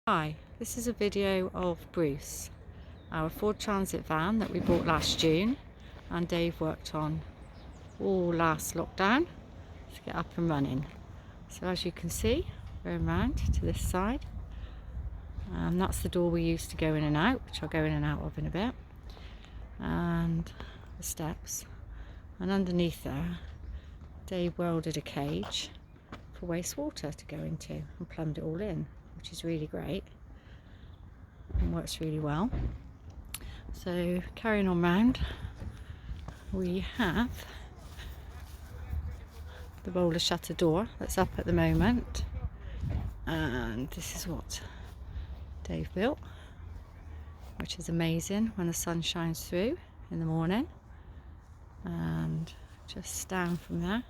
Hi, this is a video of Bruce, our Ford Transit van that we bought last June and Dave worked on all last lockdown to get up and running. So as you can see, going round to this side, that's the door we use to go in and out, which I'll go in and out of in a bit, and the steps, and underneath there Dave welded a cage for wastewater to go into and plumbed it all in, which is really great and works really well. So carrying on round, we have the roller shutter door that's up at the moment, and this is what Dave built, which is amazing when the sun shines through in the morning. And just down from there,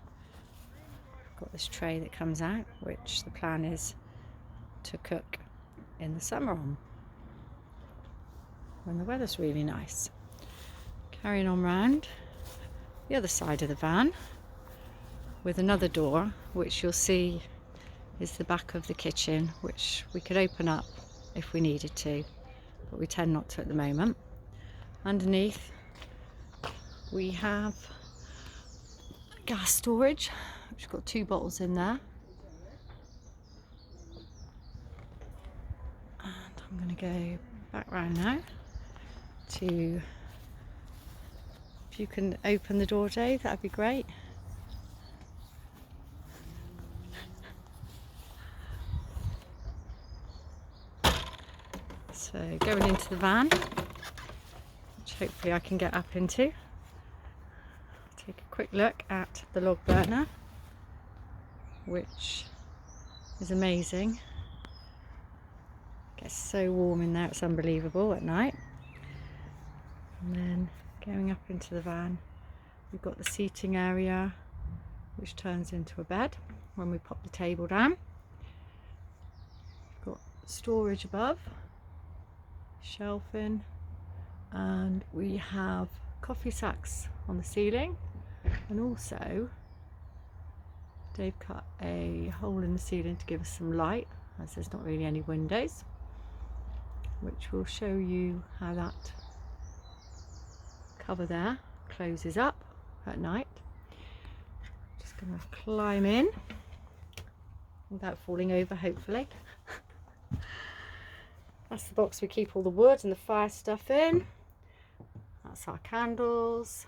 got this tray that comes out, which the plan is to cook in the summer on when the weather's really nice. Carrying on round the other side of the van with another door, which you'll see is the back of the kitchen, which we could open up if we needed to, but we tend not to at the moment. Underneath we have gas storage, which has got 2 bottles in there. I'm going to go back round now to, if you can open the door, Dave, that'd be great. So going into the van, which hopefully I can get up into. Take a quick look at the log burner, which is amazing. It's so warm in there, it's unbelievable at night. And then going up into the van, we've got the seating area, which turns into a bed when we pop the table down. We've got storage above, shelving, and we have coffee sacks on the ceiling. And also Dave cut a hole in the ceiling to give us some light, as there's not really any windows, which will show you how that cover there closes up at night. Just going to climb in without falling over, hopefully. That's the box we keep all the wood and the fire stuff in. That's our candles.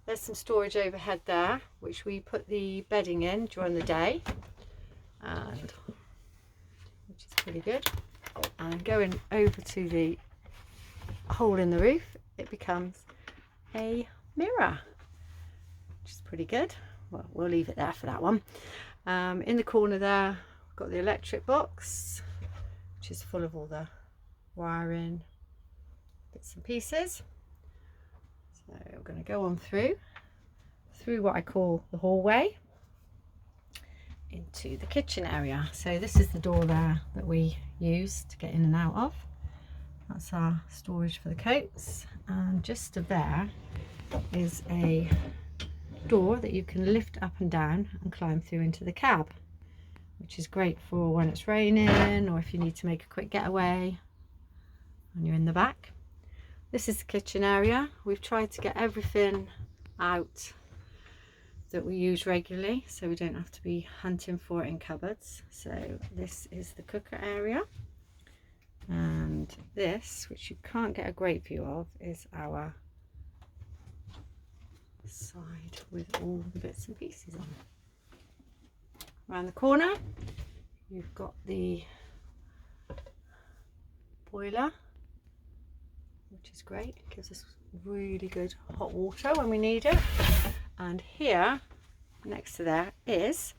There's some storage overhead there, which we put the bedding in during the day, and which is pretty good. And going over to the hole in the roof, it becomes a mirror, which is pretty good. Well, we'll leave it there for that one. In the corner there, we've got the electric box, which is full of all the wiring bits and pieces. So we're going to go on through what I call the hallway into the kitchen area. So this is the door there that we use to get in and out of. That's our storage for the coats, and just there is a door that you can lift up and down and climb through into the cab, which is great for when it's raining or if you need to make a quick getaway and you're in the back. This is the kitchen area. We've tried to get everything out that we use regularly, so we don't have to be hunting for it in cupboards. So this is the cooker area, and this, which you can't get a great view of, is our side with all the bits and pieces on. Around the corner you've got the boiler, which is great. It gives us really good hot water when we need it. And here next to there is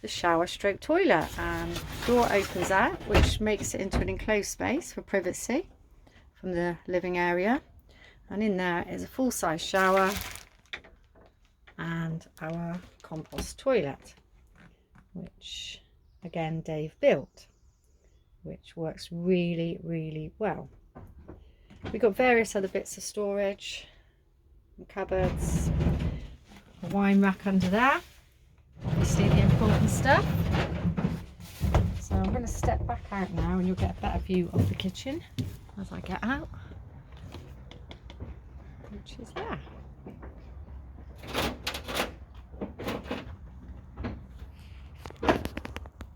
the shower stroke toilet, and the door opens out, which makes it into an enclosed space for privacy from the living area. And in there is a full-size shower and our compost toilet, which again Dave built, which works really, really well. We've got various other bits of storage and cupboards, a wine rack under there, obviously the important stuff. So I'm going going to step back out now and you'll get a better view of the kitchen as I get out, which is there.